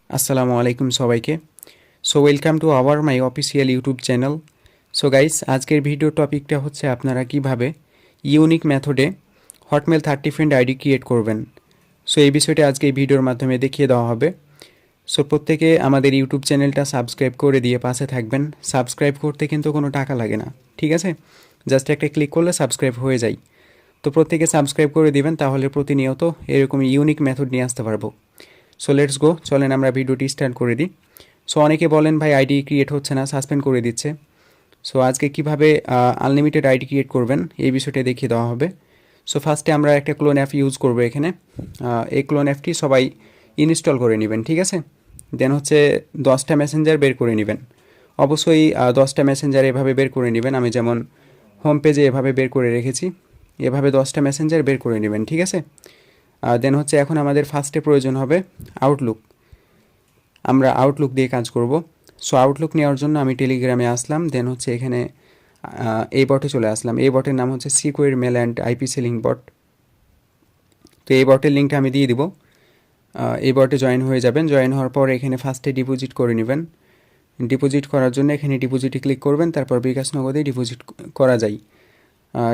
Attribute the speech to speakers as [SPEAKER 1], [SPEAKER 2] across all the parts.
[SPEAKER 1] আসসালামু আলাইকুম সবাইকে। So welcome to our my official YouTube channel. So guys, আজকের ভিডিও টপিকটা হচ্ছে আপনারা কিভাবে ইউনিক মেথডে হটমেল 30 ফ্রেন্ড আইডি ক্রিয়েট করবেন। সো এই বিষয়টা আজকে এই ভিডিওর মাধ্যমে দেখিয়ে দেওয়া হবে। সো প্রত্যেকে আমাদের ইউটিউব চ্যানেলটা সাবস্ক্রাইব করে দিয়ে পাশে থাকবেন। সাবস্ক্রাইব করতে কিন্তু কোনো টাকা লাগে না, ঠিক আছে? জাস্ট একটা ক্লিক করলে সাবস্ক্রাইব হয়ে যায়। তো প্রত্যেকে সাবস্ক্রাইব করে দিবেন, তাহলে প্রতিনিয়ত এরকম ইউনিক মেথড নিয়ে আসতে পারবো। সো লেটস গো, চলেন আমরা ভিডিওটি স্টার্ট করে দিই। সো অনেকে বলেন ভাই আইডি ক্রিয়েট হচ্ছে না, সাসপেন্ড করে দিচ্ছে। সো আজকে কিভাবে আনলিমিটেড আইডি ক্রিয়েট করবেন এই বিষয়টা দেখিয়ে দেওয়া হবে। সো ফার্স্টে আমরা একটা ক্লোন অ্যাপ ইউজ করবো এখানে। এই ক্লোন অ্যাপটি সবাই ইনস্টল করে নেবেন, ঠিক আছে? দেন হচ্ছে 10টা মেসেঞ্জার বের করে নেবেন। অবশ্যই 10টা মেসেঞ্জার এভাবে বের করে নেবেন। আমি যেমন হোম পেজে এভাবে বের করে রেখেছি, এভাবে 10টা মেসেঞ্জার বের করে নেবেন, ঠিক আছে? দেন হচ্ছে এখন আমাদের ফার্স্টে প্রয়োজন হবে আউটলুক। আমরা আউটলুক দিয়ে কাজ করব। সো আউটলুক নেওয়ার জন্য আমি টেলিগ্রামে আসলাম। দেন হচ্ছে এখানে এই বটে চলে আসলাম। এই বটের নাম হচ্ছে সিকোয়ের মেল অ্যান্ড আইপি সেলিং বট। তো এই বটের লিঙ্কটা আমি দিয়ে দিব। এই বটে জয়েন হয়ে যাবেন। জয়েন হওয়ার পর এখানে ফার্স্টে ডিপোজিট করে নেবেন। ডিপোজিট করার জন্য এখানে ডিপোজিটে ক্লিক করবেন, তারপর বিকাশ নগদে ডিপোজিট করা যায়।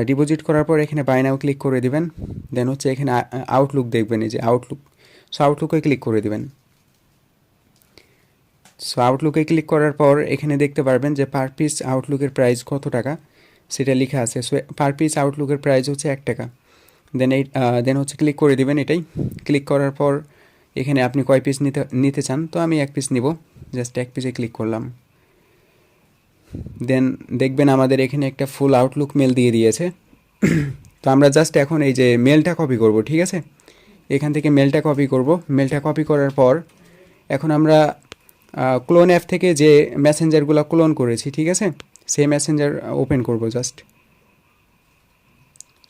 [SPEAKER 1] ডিপোজিট করার পর এখানে বাই নাও ক্লিক করে দিবেন। দেন হচ্ছে এখানে আউটলুক দেখবেন, এই যে আউটলুক। সো আউটলুকে ক্লিক করে দিবেন। সো আউটলুকে ক্লিক করার পর এখানে দেখতে পারবেন যে পার পিস আউটলুকের প্রাইস কত টাকা সেটা লেখা আছে। সো পার পিস আউটলুকের প্রাইস হচ্ছে 1 টাকা। দেন হচ্ছে ক্লিক করে দিবেন এটাই। ক্লিক করার পর এখানে আপনি কয় পিস নিতে চান, তো আমি 1 পিস নিব। জাস্ট 1 পিসে ক্লিক করলাম। দেন দেখবেন আমাদের এখানে একটা ফুল আউটলুক মেল দিয়ে দিয়েছে। তো আমরা জাস্ট এখন এই যে মেলটা কপি করব, ঠিক আছে? এখান থেকে মেলটা কপি করব। মেলটা কপি করার পর এখন আমরা ক্লোন অ্যাপ থেকে যে মেসেঞ্জারগুলো ক্লোন করেছি, ঠিক আছে, সেই মেসেঞ্জার ওপেন করব জাস্ট।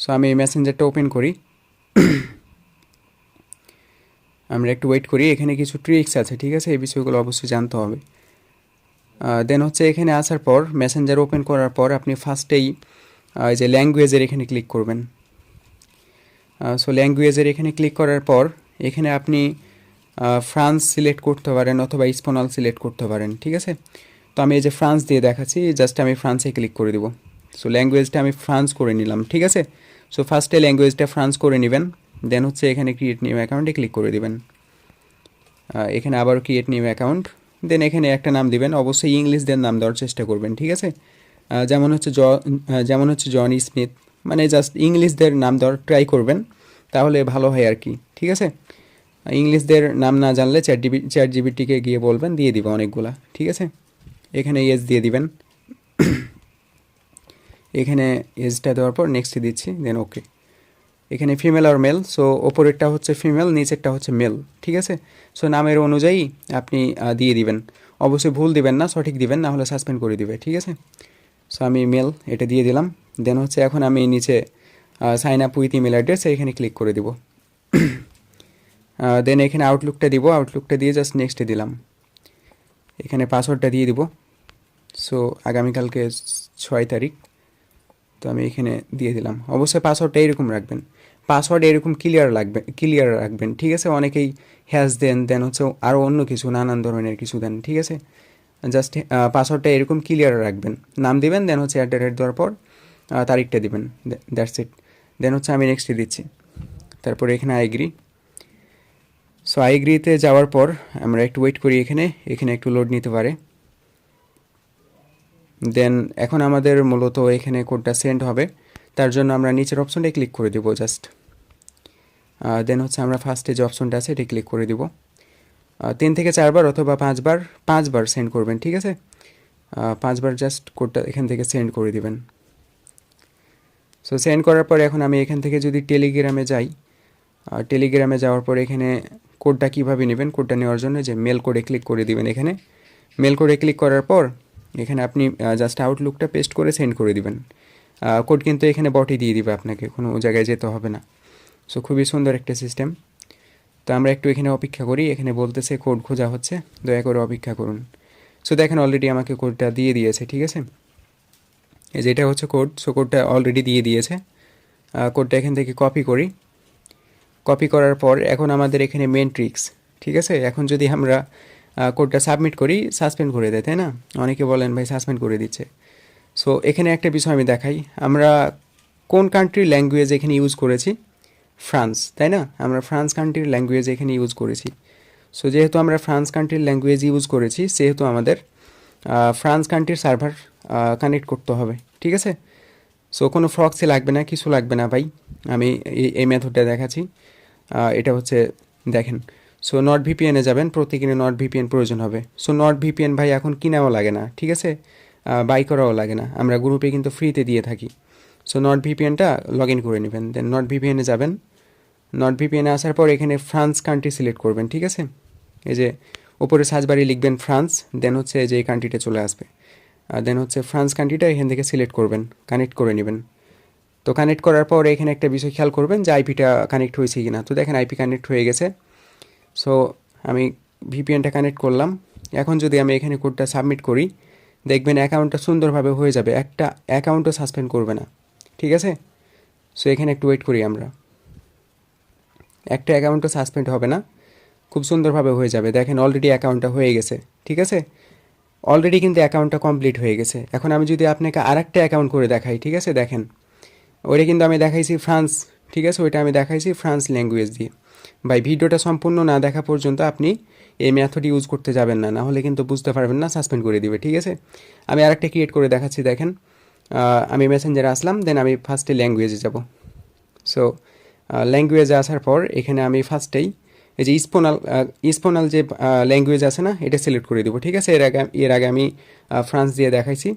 [SPEAKER 1] সো আমি এই মেসেঞ্জারটা ওপেন করি। আমরা একটু ওয়েট করি, এখানে কিছু ট্রিক্স আছে, ঠিক আছে? এই বিষয়গুলো অবশ্যই জানতে হবে। দেন হচ্ছে এখানে আসার পর মেসেঞ্জার ওপেন করার পর আপনি ফার্স্টেই এই যে ল্যাঙ্গুয়েজের এখানে ক্লিক করবেন। সো ল্যাঙ্গুয়েজের এখানে ক্লিক করার পর এখানে আপনি ফ্রান্স সিলেক্ট করতে পারেন অথবা স্পেনাল সিলেক্ট করতে পারেন, ঠিক আছে? তো আমি এই যে ফ্রান্স দিয়ে দেখাচ্ছি, জাস্ট আমি ফ্রান্সে ক্লিক করে দিব। সো ল্যাঙ্গুয়েজটা আমি ফ্রান্স করে নিলাম, ঠিক আছে? সো ফার্স্টে ল্যাঙ্গুয়েজটা ফ্রান্স করে নেবেন। দেন হচ্ছে এখানে ক্রিয়েট নিউ অ্যাকাউন্টে ক্লিক করে দিবেন। এখানে আবারও ক্রিয়েট নিউ অ্যাকাউন্ট। দেন এখানে একটা নাম দিবেন, অবশ্যই ইংলিশদের নাম দেওয়ার চেষ্টা করবেন, ঠিক আছে? যেমন হচ্ছে জন স্মিথ, মানে জাস্ট ইংলিশদের নাম দেওয়ার ট্রাই করবেন, তাহলে ভালো হয় আর কি, ঠিক আছে? ইংলিশদের নাম না জানলে চ্যাট জিপিটিকে গিয়ে বলবেন, দিয়ে দিবে অনেকগুলা, ঠিক আছে? এখানে এজ দিয়ে দিবেন। এখানে এজটা দেওয়ার পর নেক্সট দিচ্ছি, দেন ওকে। এখানে ফিমেল আর মেল, সো ওপরেরটা হচ্ছে ফিমেল, নিচেরটা হচ্ছে মেল, ঠিক আছে? সো নামের অনুযায়ী আপনি দিয়ে দিবেন। অবশ্যই ভুল দিবেন না, সঠিক দিবেন, না হলে সাসপেন্ড করে দিবে, ঠিক আছে? সো আমি মেল এটা দিয়ে দিলাম। দেন হচ্ছে এখন আমি নিচে sign up with email address এখানে ক্লিক করে দিব। দেন এখানে আউটলুকটা দিব, আউটলুকটা দিয়ে জাস্ট নেক্সটে দিলাম। এখানে পাসওয়ার্ডটা দিয়ে দিব। সো আগামীকালকে 6 তারিখ, তো আমি এখানে দিয়ে দিলাম। অবশ্যই পাসওয়ার্ডটা এরকম রাখবেন, পাসওয়ার্ড এরকম ক্লিয়ার রাখবেন, ঠিক আছে? অনেকেই হ্যাশ দেন হচ্ছে আরও অন্য কিছু নানান ধরনের কিছু দেন, ঠিক আছে? জাস্ট পাসওয়ার্ডটা এরকম ক্লিয়ার রাখবেন। নাম দিবেন, দেন হচ্ছে @ দেওয়ার পর তারিখটা দিবেন, দ্যাটস ইট। দেন হচ্ছে আমি নেক্সটে দিচ্ছি, তারপরে এখানে আইগ্রি। সো আইগ্রিতে যাওয়ার পর আমরা একটু ওয়েট করি, এখানে একটু লোড নিতে পারে। দেন এখন আমাদের মূলত এখানে কোডটা সেন্ড হবে, তার জন্য আমরা নিচের অপশনটায় ক্লিক করে দেবো জাস্ট। দেন হচ্ছে আমরা ফার্স্টে যে অপশনটা আছে এটা ক্লিক করে দিব। 3 থেকে 4 বার অথবা 5 বার সেন্ড করবেন, ঠিক আছে? 5 বার জাস্ট কোডটা এখান থেকে সেন্ড করে দিবেন। সো সেন্ড করার পর এখন আমি এখান থেকে যদি টেলিগ্রামে যাই, টেলিগ্রামে যাওয়ার পর এখানে কোডটা কীভাবে নেবেন, কোডটা নেওয়ার জন্য যে মেল কোডে ক্লিক করে দিবেন। এখানে মেল কোডে ক্লিক করার পর এখানে আপনি জাস্ট আউটলুকটা পেস্ট করে সেন্ড করে দিবেন। কোড কিন্তু এখানে বটই দিয়ে দিবে, আপনাকে কোনো জায়গায় যেতে হবে না। সো খুবই সুন্দর একটা সিস্টেম। তো আমরা একটু এখানে অপেক্ষা করি, এখানে বলতেছে কোড খোঁজা হচ্ছে, দয়া করে অপেক্ষা করুন। সো দেখেন অলরেডি আমাকে কোডটা দিয়ে দিয়েছে, ঠিক আছে? এই যে এটা হচ্ছে কোড। সো কোডটা অলরেডি দিয়ে দিয়েছে। কোডটা এখান থেকে কপি করি। কপি করার পর এখন আমাদের এখানে মেন ট্রিক্স, ঠিক আছে? এখন যদি আমরা কোডটা সাবমিট করি সাসপেন্ড করে দেয়, তাই না? অনেকে বলেন ভাই সাসপেন্ড করে দিচ্ছে। সো এখানে একটা বিষয় আমি দেখাই, আমরা কোন কান্ট্রির ল্যাঙ্গুয়েজ এখানে ইউজ করেছি? ফ্রান্স, তাই না? আমরা ফ্রান্স কান্ট্রির ল্যাঙ্গুয়েজ এখানে ইউজ করেছি। সো যেহেতু আমরা ফ্রান্স কান্ট্রির ল্যাঙ্গুয়েজ ইউজ করেছি, সেহেতু আমাদের ফ্রান্স কান্ট্রির সার্ভার কানেক্ট করতে হবে, ঠিক আছে? সো কোনো ফ্রক্সি লাগবে না, কিছু লাগবে না ভাই। আমি এই মেথডটা দেখাচ্ছি। এটা হচ্ছে দেখেন, সো নট ভিপিএনে যাবেন, প্রত্যেকেরই নট ভিপিএন প্রয়োজন হবে। সো নট ভিপিএন ভাই এখন কিনাও লাগে না, ঠিক আছে? বাই করাও লাগে না, আমরা গ্রুপে কিন্তু ফ্রিতে দিয়ে থাকি। সো নট ভিপিএনটা লগ ইন করে নেবেন, দেন নট ভিপিএনে যাবেন। নট ভিপিএনে আসার পর এখানে ফ্রান্স কান্ট্রি সিলেক্ট করবেন, ঠিক আছে? এই যে ওপরে সার্চ বারে লিখবেন ফ্রান্স, দেন হচ্ছে এই যে এই কান্ট্রিটা চলে আসবে। দেন হচ্ছে ফ্রান্স কান্ট্রিটা এখান থেকে সিলেক্ট করবেন, কানেক্ট করে নেবেন। তো কানেক্ট করার পর এখানে একটা বিষয় খেয়াল করবেন যে আইপিটা কানেক্ট হয়েছে কি না। তো দেখেন আইপি কানেক্ট হয়ে গেছে। সো আমি ভিপিএনটা কানেক্ট করলাম। এখন যদি আমি এখানে কোডটা সাবমিট করি, দেখবেন অ্যাকাউন্টটা সুন্দরভাবে হয়ে যাবে, একটা অ্যাকাউন্টও সাসপেন্ড করবে না, ঠিক আছে? সো এখানে একটু ওয়েট করি আমরা, একটা অ্যাকাউন্টও সাসপেন্ড হবে না, খুব সুন্দরভাবে হয়ে যাবে। দেখেন অলরেডি অ্যাকাউন্টটা হয়ে গেছে, ঠিক আছে? অলরেডি কিন্তু অ্যাকাউন্টটা কমপ্লিট হয়ে গেছে। এখন আমি যদি আপনাকে আরেকটা অ্যাকাউন্ট করে দেখাই, ঠিক আছে? দেখেন ওইটা কিন্তু আমি দেখাইছি ফ্রান্স, ঠিক আছে? ওইটা আমি দেখাইছি ফ্রান্স ল্যাঙ্গুয়েজ দিয়ে। ভাই ভিডিওটা সম্পূর্ণ না দেখা পর্যন্ত আপনি এই মেথড ইউজ করতে যাবেন না, নাহলে কিন্তু বুঝতে পারবেন না, সাসপেন্ড করে দিবে, ঠিক আছে? আমি আরেকটা ক্রিয়েট করে দেখাচ্ছি। দেখেন আমি মেসেঞ্জারে আসলাম, দেন আমি ফার্স্টে ল্যাঙ্গুয়েজে যাব। সো ল্যাঙ্গুয়েজে আসার পর এখানে আমি ফার্স্টেই এই যে ইস্পোনাল যে ল্যাঙ্গুয়েজ আছে না, এটা সিলেক্ট করে দেবো, ঠিক আছে? এর আগে আমি ফ্রান্স দিয়ে দেখাইছি,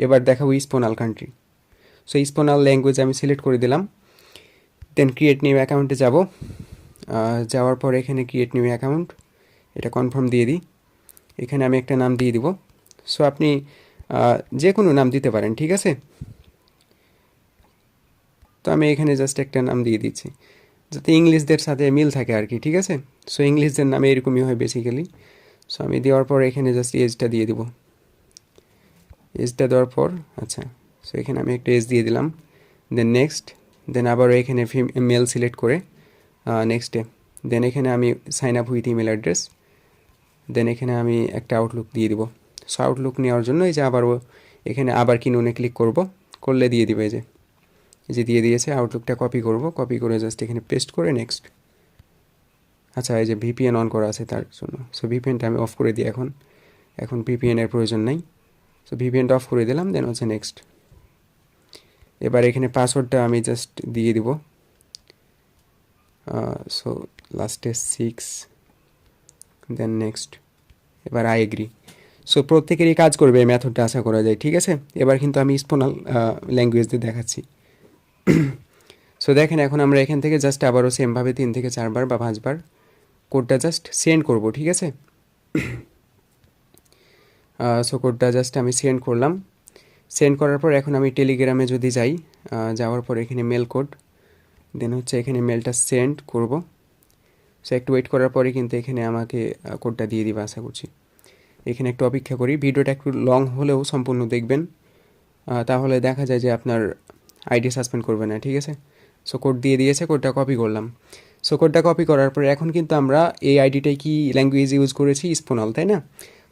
[SPEAKER 1] এবার দেখাবো ইস্পোনাল কান্ট্রি। সো ইস্পোনাল ল্যাঙ্গুয়েজ আমি সিলেক্ট করে দিলাম, দেন ক্রিয়েট নিউ অ্যাকাউন্টে যাব। যাওয়ার পর এখানে ক্রিয়েট নিউ অ্যাকাউন্ট, এটা কনফার্ম দিয়ে দিই। এখানে আমি একটা নাম দিয়ে দিব। সো আপনি যে কোনো নাম দিতে পারেন, ঠিক আছে? তো আমি এখানে জাস্ট একটা নাম দিয়ে দিচ্ছি, যাতে ইংলিশদের সাথে মিল থাকে আর কি, ঠিক আছে? সো ইংলিশদের নামে এরকমই হয় বেসিক্যালি। সো আমি দেওয়ার পর এখানে জাস্ট এজটা দিয়ে দিব। এজটা দেওয়ার পর আচ্ছা, সো এখানে আমি একটা এজ দিয়ে দিলাম, দেন নেক্সট, দেন আবারও এখানে মেল সিলেক্ট করে নেক্সটে, দেন এখানে আমি sign up with email address, then এখানে আমি একটা আউটলুক দিয়ে দিব। সো আউটলুক নেওয়ার জন্য এই যে আবারও এখানে আবার কিনুনে ক্লিক করব, করলে দিয়ে দিবে, এই যে দিয়ে দিয়েছে। আউটলুকটা কপি করব, কপি করে জাস্ট এখানে পেস্ট করে নেক্সট। আচ্ছা, এই যে ভিপিএন অন করা আছে তার জন্য। সো ভিপিএনটা আমি অফ করে দিই এখন ভিপিএনের প্রয়োজন নাই। সো ভিপিএনটা অফ করে দিলাম, দেন হচ্ছে নেক্সট। এবার এখানে পাসওয়ার্ডটা আমি জাস্ট দিয়ে দিব। সো লাস্টে 6, দেন নেক্সট। এবার আই এগ্রি। সো প্রত্যেকেরই কাজ করবে এই মেথডটা, আশা করা যায়, ঠিক আছে? এবার কিন্তু আমি স্পোনাল ল্যাঙ্গুয়েজ দিয়ে দেখাচ্ছি। সো দেখেন এখন আমরা এখান থেকে জাস্ট আবারও সেমভাবে 3 থেকে 4 বার বা 5 বার কোডটা জাস্ট সেন্ড করব, ঠিক আছে? সো কোডটা জাস্ট আমি সেন্ড করলাম। সেন্ড করার পর এখন আমি টেলিগ্রামে যদি যাই, যাওয়ার পর এখানে মেল কোড, দেন হচ্ছে এখানে মেলটা সেন্ড করব। সো একটু ওয়েট করার পরে কিন্তু এখানে আমাকে কোডটা দিয়ে দিবে আশা করছি। এখানে একটু অপেক্ষা করি, ভিডিওটা একটু লং হলেও সম্পূর্ণ দেখবেন, তাহলে দেখা যায় যে আপনার আইডি সাসপেন্ড করবে না, ঠিক আছে? সো কোড দিয়ে দিয়েছে, কোডটা কপি করলাম। সো কোডটা কপি করার পরে এখন কিন্তু আমরা এই আইডিটাই কি ল্যাঙ্গুয়েজ ইউজ করেছি? স্পোনাল, তাই না?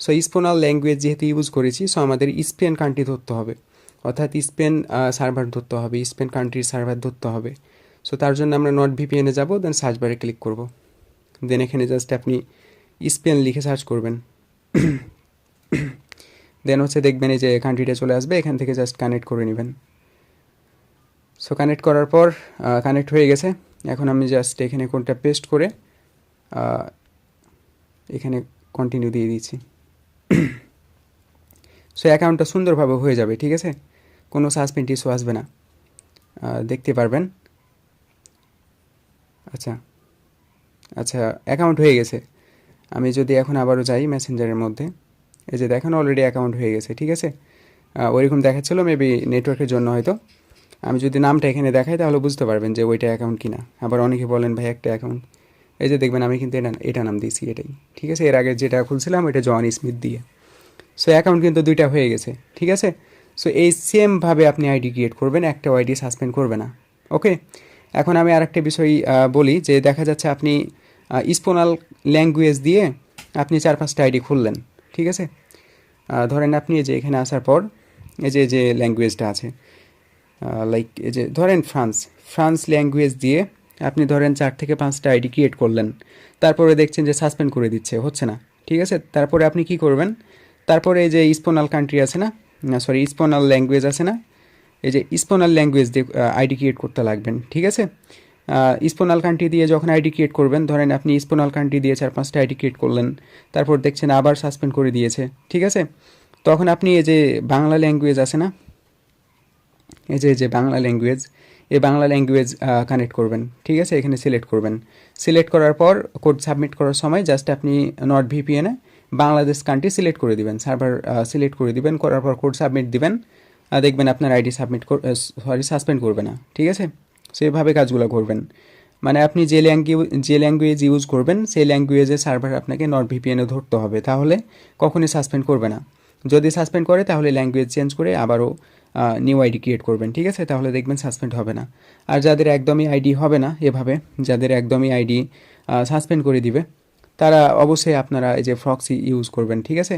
[SPEAKER 1] সো স্পোনাল ল্যাঙ্গুয়েজ যেহেতু ইউজ করেছি, সো আমাদের স্পেন কান্ট্রি ধরতে হবে, অর্থাৎ স্পেন সার্ভার ধরতে হবে, স্পেন কান্ট্রির সার্ভার ধরতে হবে। সো তার জন্য আমরা নট ভিপিএনে যাব, দেন সার্চ বারে ক্লিক করব, দেন এখানে জাস্ট আপনি স্পেন লিখে সার্চ করবেন। দেন হচ্ছে দেখবেন এই যে কান্ট্রিটা চলে আসবে, এখান থেকে জাস্ট কানেক্ট করে নেবেন। সো কানেক্ট করার পর কানেক্ট হয়ে গেছে। এখন আমি জাস্ট এখানে কোডটা পেস্ট করে এখানে কন্টিনিউ দিয়ে দিচ্ছি। সো অ্যাকাউন্টটা সুন্দরভাবে হয়ে যাবে, ঠিক আছে? কোনো সাসপেন্ড ইস্যু আসবে না, দেখতে পারবেন। আচ্ছা আচ্ছা, অ্যাকাউন্ট হয়ে গেছে। আমি যদি এখন আবারও যাই মেসেঞ্জারের মধ্যে, এই যে দেখেন অলরেডি অ্যাকাউন্ট হয়ে গেছে, ঠিক আছে? ওইরকম দেখাচ্ছিলো, মেবি নেটওয়ার্কের জন্য হয়তো। আমি যদি নামটা এখানে দেখাই তাহলে বুঝতে পারবেন যে ওইটা অ্যাকাউন্ট কিনা। আবার অনেকে বলেন ভাই একটা অ্যাকাউন্ট, এই যে দেখবেন আমি কিন্তু এটা নাম দিয়েছি, এটাই, ঠিক আছে? এর আগে যেটা খুলছিলাম ওইটা জন স্মিথ দিয়ে। সো অ্যাকাউন্ট কিন্তু 2টা হয়ে গেছে, ঠিক আছে? সো এই সেমভাবে আপনি আইডি ক্রিয়েট করবেন, একটা আইডি সাসপেন্ড করবে না, ওকে? এখন আমি আরেকটা বিষয় বলি যে দেখা যাচ্ছে আপনি স্পোনাল ল্যাঙ্গুয়েজ দিয়ে আপনি 4-5টা আইডি খুললেন, ঠিক আছে। ধরেন আপনি এই যে এখানে আসার পর এই যে ল্যাঙ্গুয়েজটা আছে, লাইক এই যে ধরেন ফ্রান্স ল্যাঙ্গুয়েজ দিয়ে আপনি ধরেন 4 থেকে 5টা আইডি ক্রিয়েট করলেন, তারপরে দেখছেন যে সাসপেন্ড করে দিচ্ছে, হচ্ছে না, ঠিক আছে। তারপরে আপনি কি করবেন, তারপরে এই যে স্পোনাল কান্ট্রি আছে না, সরি স্পোনাল ল্যাঙ্গুয়েজ আছে না, এই যে স্পোনাল ল্যাঙ্গুয়েজ দিয়ে আইডি ক্রিয়েট করতে লাগবেন, ঠিক আছে। স্পোনাল কান্ট্রি দিয়ে যখন আইডি ক্রিয়েট করবেন, ধরেন আপনি স্পোনাল কান্ট্রি দিয়ে 4-5টা আইডি ক্রিয়েট করলেন, তারপর দেখছেন আবার সাসপেন্ড করে দিয়েছে, ঠিক আছে। তখন আপনি এই যে বাংলা ল্যাঙ্গুয়েজ আছে না, এই যে বাংলা ল্যাঙ্গুয়েজ, এই বাংলা ল্যাঙ্গুয়েজ কানেক্ট করবেন, ঠিক আছে। এখানে সিলেক্ট করবেন, সিলেক্ট করার পর কোড সাবমিট করার সময় জাস্ট আপনি নট ভিপিএনে বাংলাদেশ কান্ট্রি সিলেক্ট করে দিবেন, সার্ভার সিলেক্ট করে দিবেন, করার পর কোড সাবমিট দিবেন, দেখবেন আপনার আইডি সাসপেন্ড করবে না, ঠিক আছে। সেভাবে কাজগুলো করবেন, মানে আপনি যে ল্যাঙ্গুয়েজ ইউজ করবেন সেই ল্যাঙ্গুয়েজের সার্ভার আপনাকে নট ভিপিএনে ধরতে হবে, তাহলে কখনই সাসপেন্ড করবে না। যদি সাসপেন্ড করে তাহলে ল্যাঙ্গুয়েজ চেঞ্জ করে আবারও নিউ আইডি ক্রিয়েট করবেন, ঠিক আছে, তাহলে দেখবেন সাসপেন্ড হবে না। আর যাদের একদমই আইডি হবে না এভাবে, যাদের একদমই আইডি সাসপেন্ড করে দিবে, তারা অবশ্যই আপনারা এই যে ফ্রক্সি ইউজ করবেন, ঠিক আছে।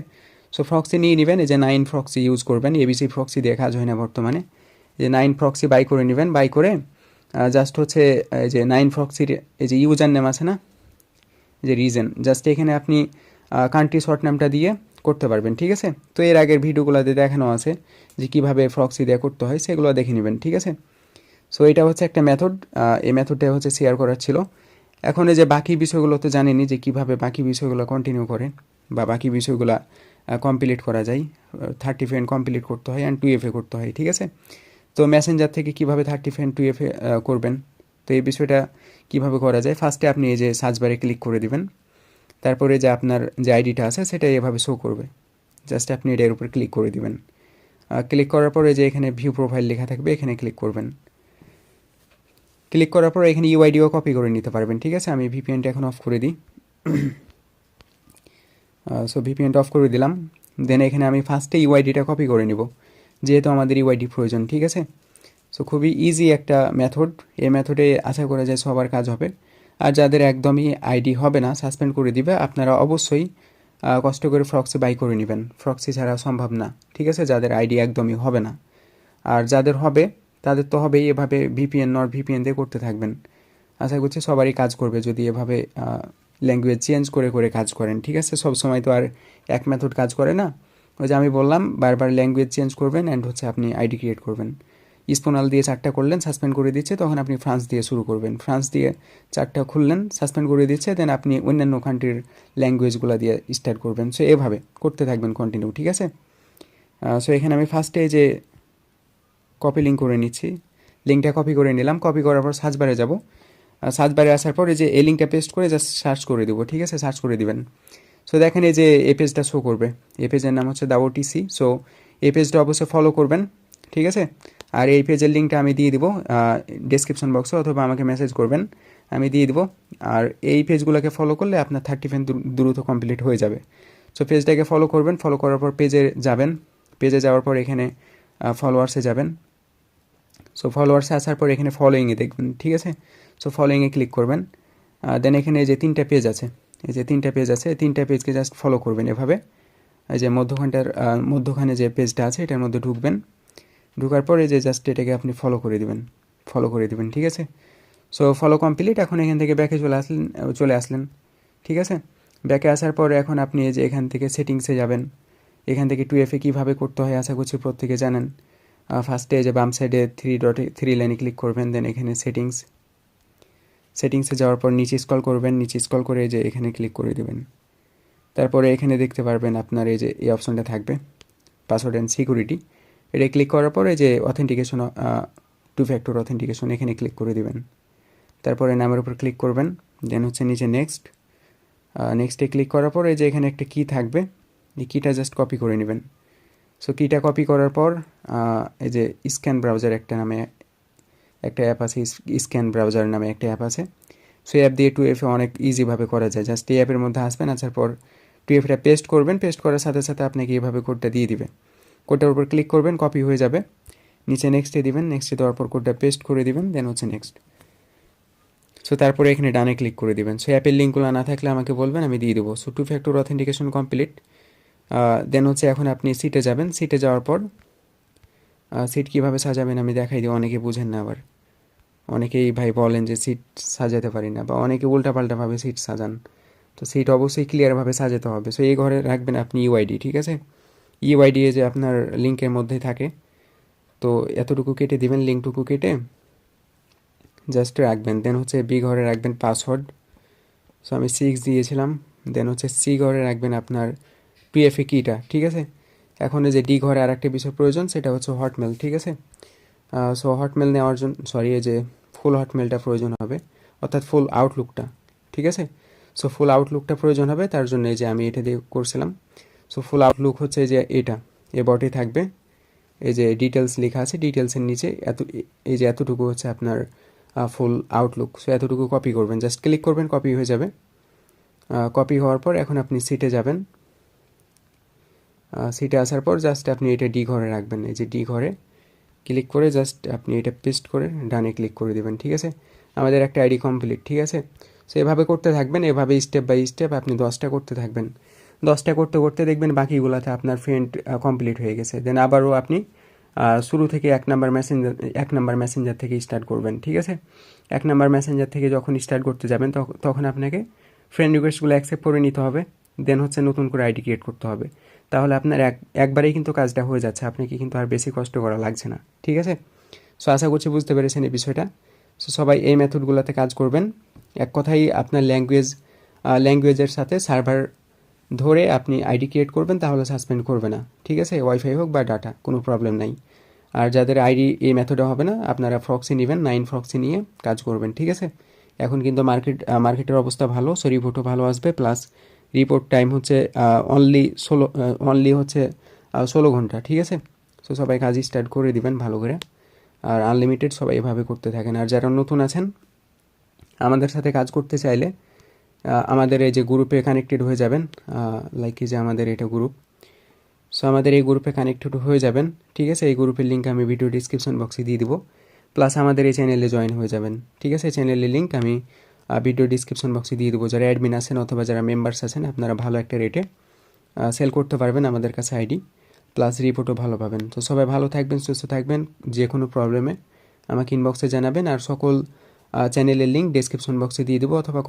[SPEAKER 1] সো ফ্রক্সি নিয়ে নেবেন, এই যে 9 ফ্রক্সি ইউজ করবেন, এবিসি ফ্রক্সি দিয়ে কাজ হয় না বর্তমানে, যে 9 ফ্রক্সি বাই করে নেবেন, বাই করে জাস্ট হচ্ছে এই যে 9 ফ্রক্সির এই যে ইউজার নেম আছে না, যে রিজন, জাস্ট এখানে আপনি কান্ট্রি শর্ট নামটা দিয়ে করতে পারবেন, ঠিক আছে। তো এর আগের ভিডিওগুলোতে দেখানো আছে যে কীভাবে ফ্রক্সি দিয়ে করতে হয়, সেগুলো দেখে নেবেন, ঠিক আছে। সো এটা হচ্ছে একটা মেথড, এই মেথডটা হচ্ছে শেয়ার করার ছিল। এখন এই যে বাকি বিষয়গুলো তো জানেনই যে কীভাবে বাকি বিষয়গুলো কন্টিনিউ করেন বা বাকি বিষয়গুলো কমপ্লিট করা যায়। 30 ফ্রেন্ড কমপ্লিট করতে হয় অ্যান্ড 2FA করতে হয়, ঠিক আছে। তো মেসেঞ্জার থেকে কীভাবে 30 ফ্রেন্ড 2FA করবেন, তো এই বিষয়টা কীভাবে করা যায়, ফার্স্টে আপনি এই যে সার্চ বারে ক্লিক করে দিবেন, তারপরে যে আপনার যে আইডিটা আছে সেটা এভাবে শো করবে, জাস্ট আপনি এটার উপর ক্লিক করে দিবেন। ক্লিক করার পরে যে এখানে ভিউ প্রোফাইল লেখা থাকবে এখানে ক্লিক করবেন, ক্লিক করার পর এখানে ইউআইডিও কপি করে নিতে পারবেন, ঠিক আছে। আমি ভিপিএনটা এখন অফ করে দিই। সো ভিপিএনটা অফ করে দিলাম, দেন এখানে আমি ফার্স্টে ইউআইডিটা কপি করে নিব, যেহেতু আমাদের ইউআইডি প্রয়োজন, ঠিক আছে। সো খুবই ইজি একটা মেথড, এই মেথডে আশা করা যায় সবার কাজ হবে। আর যাদের একদমই আইডি হবে না, সাসপেন্ড করে দিবে, আপনারা অবশ্যই কষ্ট করে ফ্রক্সি বাই করে নেবেন, ফ্রক্সি ছাড়া সম্ভব না, ঠিক আছে, যাদের আইডি একদমই হবে না। আর যাদের হবে তাদের তো হবেই, এভাবে ভিপিএন নট ভিপিএন দিয়ে করতে থাকবেন। আশা করছি সবারই কাজ করবে যদি এভাবে ল্যাঙ্গুয়েজ চেঞ্জ করে করে কাজ করেন, ঠিক আছে। সব সময় তো আর এক মেথড কাজ করে না, ওই যে আমি বললাম বারবার ল্যাঙ্গুয়েজ চেঞ্জ করবেন অ্যান্ড হচ্ছে আপনি আইডি ক্রিয়েট করবেন। স্পোনাল দিয়ে 4টা করলেন, সাসপেন্ড করে দিচ্ছে, তখন আপনি ফ্রান্স দিয়ে শুরু করবেন, ফ্রান্স দিয়ে 4টা খুললেন, সাসপেন্ড করে দিচ্ছে, দেন আপনি অন্যান্য কান্ট্রির ল্যাঙ্গুয়েজগুলো দিয়ে স্টার্ট করবেন। সো এভাবে করতে থাকবেন কন্টিনিউ, ঠিক আছে। সো এখানে আমি ফার্স্টে যে কপি লিঙ্ক করে নিচ্ছি, লিঙ্কটা কপি করে নিলাম, কপি করার পর সার্চ বারে যাব, সার্চ বারে আসার পরে যে এই লিঙ্কটা পেস্ট করে জাস্ট সার্চ করে দেবো, ঠিক আছে, সার্চ করে দিবেন। সো দেখেন এই যে এই পেজটা শো করবে, এই পেজের নাম হচ্ছে WTC। সো এই পেজটা অবশ্যই ফলো করবেন, ঠিক আছে। আর এই পেজের লিঙ্কটা আমি দিয়ে দিব ডেসক্রিপশন বক্সে, অথবা আমাকে মেসেজ করবেন, আমি দিয়ে দিব। আর এই পেজগুলোকে ফলো করলে আপনার 30 ফ্রেন্ড দ্রুত কমপ্লিট হয়ে যাবে। সো পেজটাকে ফলো করবেন, ফলো করার পর পেজে যাবেন, পেজে যাওয়ার পর এখানে ফলোয়ার্সে যাবেন। সো ফলোয়ার্সে আসার পর এখানে ফলোয়িংয়ে দেখবেন, ঠিক আছে। সো ফলোয়িংয়ে ক্লিক করবেন, দেন এখানে এই যে 3টা পেজ আছে, এই যে 3টা পেজ আছে, 3টা পেজকে জাস্ট ফলো করবেন এভাবে। এই যে মধ্যখানে যে পেজটা আছে এটার মধ্যে ঢুকবেন, ঢোকার পরে যে জাস্ট এটাকে আপনি ফলো করে দিবেন, ঠিক আছে। So follow complete. এখন এখান থেকে ব্যাকে চলে আসলেন, ঠিক আছে। ব্যাকে আসার পরে এখন আপনি এই যে এখান থেকে সেটিংসে যাবেন, এখান থেকে 2FA কীভাবে করতে হয় আশা করছি প্রত্যেকে জানেন। ফার্স্টে যে বাম সাইডে 3 লাইনে ক্লিক করবেন, দেন এখানে সেটিংসে যাওয়ার পর নিচে স্ক্রল করবেন, নিচে স্ক্রল করে যে এখানে ক্লিক করে দেবেন। তারপরে এখানে দেখতে পারবেন আপনার এই যে এই অপশনটা থাকবে পাসওয়ার্ড অ্যান্ড সিকিউরিটি, এটা ক্লিক করার পরে যে অথেন্টিকেশন 2 ফ্যাক্টর অথেন্টিকেশন এখানে ক্লিক করে দেবেন। তারপরে নামের উপর ক্লিক করবেন, দেন হচ্ছে নিচে নেক্সটে ক্লিক করার পরে যে এখানে একটা কি থাকবে, এই কিটা জাস্ট কপি করে নেবেন। সো কিটা কপি করার পর এই যে স্ক্যান ব্রাউজার একটা অ্যাপ আছে, স্ক্যান ব্রাউজার নামে একটা অ্যাপ আছে। সো অ্যাপ দিয়ে 2FA অনেক ইজিভাবে করা যায়। জাস্ট এই অ্যাপের মধ্যে আসবেন, আসার পর 2FAটা পেস্ট করবেন, পেস্ট করার সাথে সাথে আপনাকে এইভাবে কোডটা দিয়ে দিবে। কোডটার উপর ক্লিক করবেন, কপি হয়ে যাবে, নিচে নেক্সটে দিবেন, নেক্সটে দেওয়ার পর কোডটা পেস্ট করে দিবেন, দেন হচ্ছে নেক্সট। সো তারপরে এখানে ডানে ক্লিক করে দিবেন। সো অ্যাপের লিঙ্কগুলো না থাকলে আমাকে বলবেন, আমি দিয়ে দেবো। So 2 factor authentication complete. Then হচ্ছে এখন আপনি সিটে যাবেন। সিটে যাওয়ার পর সিট কীভাবে সাজাবেন আমি দেখাই দিই, অনেকে বুঝেন না আবার। অনেকেই ভাই বলেন যে সিট সাজাতে পারি না, বা অনেকে উল্টাপাল্টাভাবে সিট সাজান। তো সিট অবশ্যই ক্লিয়ারভাবে সাজাতে হবে। সো এই ঘরে রাখবেন আপনি ইউআইডি, ঠিক আছে? ইউআইডি যে আপনার লিঙ্কের মধ্যেই থাকে। তো এতটুকু কেটে দিবেন, লিঙ্কটুকু কেটে জাস্ট রাখবেন। দেন হচ্ছে বি ঘরে রাখবেন পাসওয়ার্ড। সো আমি 6 দিয়েছিলাম। দেন হচ্ছে সি ঘরে রাখবেন আপনার পিএফএ কিটা, ঠিক আছে? এখন এই যে ডি ঘরে আর একটা বিষয় প্রয়োজন, সেটা হচ্ছে হটমেল, ঠিক আছে? সো হটমেল নেওয়ার জন্য এই যে ফুল হটমেলটা প্রয়োজন হবে, অর্থাৎ ফুল আউটলুকটা, ঠিক আছে? সো ফুল আউটলুকটা প্রয়োজন হবে, তার জন্য এই যে আমি এটা দিয়ে করছিলাম। সো ফুল আউটলুক হচ্ছে যে এটা এ বটে থাকবে, এই যে ডিটেলস লেখা আছে, ডিটেলসের নিচে এই যে এতটুকু হচ্ছে আপনার ফুল আউটলুক। সো এতটুকু কপি করবেন, জাস্ট ক্লিক করবেন, কপি হয়ে যাবে। কপি হওয়ার পর এখন আপনি সিটে যাবেন। সিটে আসার পর জাস্ট আপনি এটা ডি ঘরে রাখবেন। এই যে ডি ঘরে ক্লিক করে জাস্ট আপনি এটা পেস্ট করে ডানে ক্লিক করে দেবেন, ঠিক আছে? আমাদের একটা আইডি কমপ্লিট, ঠিক আছে? সো এভাবে করতে থাকবেন, এভাবে স্টেপ বাই স্টেপ আপনি 10টা করতে থাকবেন। 10টা করতে করতে দেখবেন বাকিগুলোতে আপনার ফ্রেন্ড কমপ্লিট হয়ে গেছে। দেন আবারও আপনি শুরু থেকে 1 নাম্বার মেসেঞ্জার থেকে স্টার্ট করবেন, ঠিক আছে? 1 নাম্বার মেসেঞ্জার থেকে যখন স্টার্ট করতে যাবেন তখন আপনাকে ফ্রেন্ড রিকোয়েস্টগুলো অ্যাকসেপ্ট করে নিতে হবে। দেন হচ্ছে নতুন করে আইডি ক্রিয়েট করতে হবে। তাহলে আপনার একবারেই কিন্তু কাজটা হয়ে যাচ্ছে, আপনাকে কিন্তু আর বেশি কষ্ট করা লাগছে না, ঠিক আছে? সো আশা করছি বুঝতে পেরেছেন এই বিষয়টা। সো সবাই এই মেথডগুলোতে কাজ করবেন। এক কথাই আপনার ল্যাঙ্গুয়েজের সাথে সার্ভার ধরে আপনি আইডি ক্রিয়েট করবেন, তাহলে সাসপেন্ড করবে না, ঠিক আছে? ওয়াইফাই হোক বা ডাটা, কোনো প্রবলেম নাই। আর যাদের আইডি এই মেথডে হবে না, আপনারা ফ্রক্সি নেবেন, 9 ফ্রক্সি নিয়ে কাজ করবেন, ঠিক আছে? এখন কিন্তু মার্কেটের অবস্থা ভালো, সো রিপোর্টও ভালো আসবে, প্লাস রিপোর্ট টাইম হচ্ছে অনলি হচ্ছে 16 ঘন্টা, ঠিক আছে? সো সবাই কাজ স্টার্ট করে দিবেন ভালো করে। আর আনলিমিটেড সবাই এভাবে করতে থাকেন। আর যারা নতুন আছেন আমাদের সাথে কাজ করতে চাইলে আমাদের এই যে গ্রুপে কানেক্টেড হয়ে যাবেন। লাইক এই যে আমাদের এটা গ্রুপ। সো আমাদের এই গ্রুপে কানেক্টেড হয়ে যাবেন, ঠিক আছে? এই গ্রুপের লিঙ্ক আমি ভিডিও ডিসক্রিপশন বক্সে দিয়ে দিব। প্লাস আমাদের এই চ্যানেলে জয়েন হয়ে যাবেন, ঠিক আছে? চ্যানেলের লিঙ্ক আমি ভিডিও ডিসক্রিপশন বক্সে দিয়ে দেবো। যারা অ্যাডমিন আছেন অথবা যারা মেম্বার্স আছেন, আপনারা ভালো একটা রেটে সেল করতে পারবেন আমাদের কাছে আইডি, প্লাস রিপোর্টও ভালো পাবেন। তো সবাই ভালো থাকবেন, সুস্থ থাকবেন। যে কোনো প্রবলেমে আমাকে ইনবক্সে জানাবেন। আর সকল চ্যানেলের লিঙ্ক ডেসক্রিপশন বক্সে দিয়ে দেবো, অথবা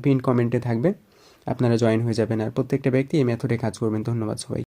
[SPEAKER 1] পিন কমেন্টে থাকবে, আপনারা জয়েন হয়ে যাবেন। আর প্রত্যেকটা ব্যক্তি এই মেথডে কাজ করবেন। ধন্যবাদ সবাই।